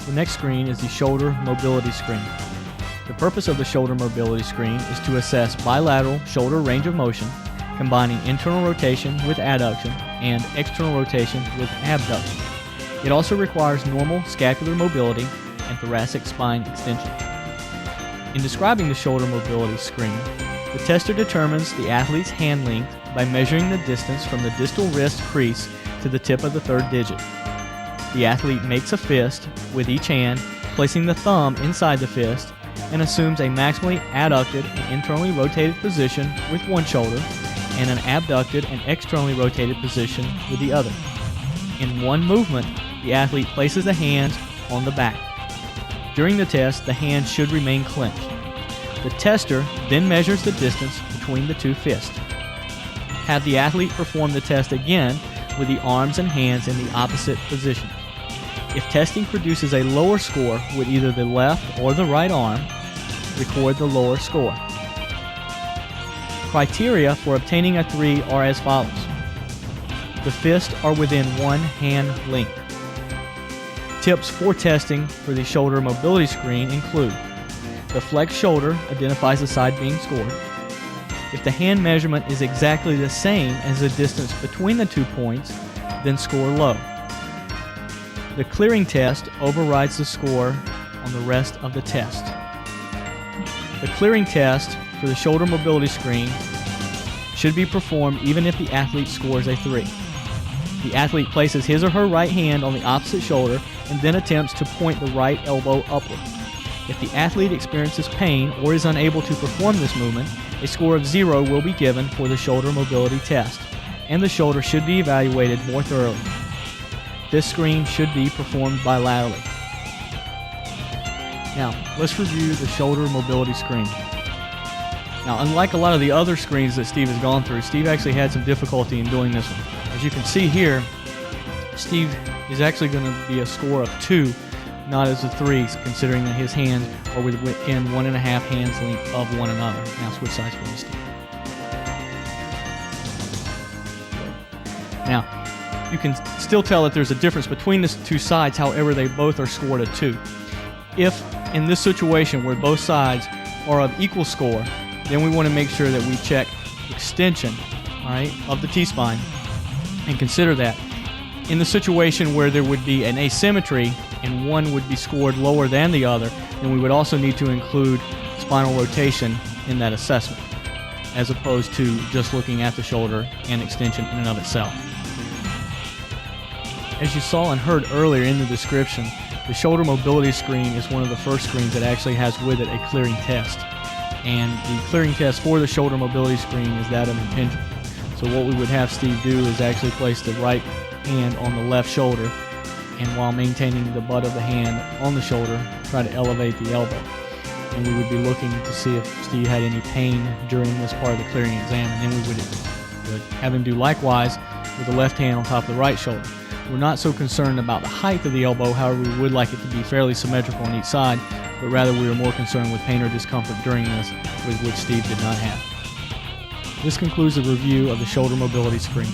The next screen is the shoulder mobility screen. The purpose of the shoulder mobility screen is to assess bilateral shoulder range of motion, combining internal rotation with adduction and external rotation with abduction. It also requires normal scapular mobility and thoracic spine extension. In describing the shoulder mobility screen, the tester determines the athlete's hand length by measuring the distance from the distal wrist crease to the tip of the third digit. The athlete makes a fist with each hand, placing the thumb inside the fist, and assumes a maximally adducted and internally rotated position with one shoulder and an abducted and externally rotated position with the other. In one movement, the athlete places the hands on the back. During the test, the hands should remain clenched. The tester then measures the distance between the two fists. Have the athlete perform the test again with the arms and hands in the opposite positions. If testing produces a lower score with either the left or the right arm, record the lower score. Criteria for obtaining a 3 are as follows. The fists are within one hand length. Tips for testing for the shoulder mobility screen include: the flexed shoulder identifies the side being scored. If the hand measurement is exactly the same as the distance between the 2 points, then score low. The clearing test overrides the score on the rest of the test. The clearing test for the shoulder mobility screen should be performed even if the athlete scores a 3. The athlete places his or her right hand on the opposite shoulder and then attempts to point the right elbow upward. If the athlete experiences pain or is unable to perform this movement, a score of 0 will be given for the shoulder mobility test, and the shoulder should be evaluated more thoroughly. This screen should be performed bilaterally. Now, let's review the shoulder mobility screen. Now, unlike a lot of the other screens that Steve has gone through, Steve actually had some difficulty in doing this one. As you can see here, Steve is actually going to be a score of 2, not as a 3, considering that his hands are within 1.5 hands length of one another. Now switch sides for me, Steve. Now, you can still tell that there's a difference between the two sides, however they both are scored a 2. If in this situation where both sides are of equal score, then we want to make sure that we check extension, all right, of the T-spine and consider that. In the situation where there would be an asymmetry and one would be scored lower than the other, then we would also need to include spinal rotation in that assessment, as opposed to just looking at the shoulder and extension in and of itself. As you saw and heard earlier in the description, the shoulder mobility screen is one of the first screens that actually has with it a clearing test. And the clearing test for the shoulder mobility screen is that of impingement. So what we would have Steve do is actually place the right hand on the left shoulder, and while maintaining the butt of the hand on the shoulder, try to elevate the elbow. And we would be looking to see if Steve had any pain during this part of the clearing exam, and then we would have him do likewise with the left hand on top of the right shoulder. We're not so concerned about the height of the elbow, however we would like it to be fairly symmetrical on each side, but rather we are more concerned with pain or discomfort during this, with which Steve did not have. This concludes the review of the shoulder mobility screen.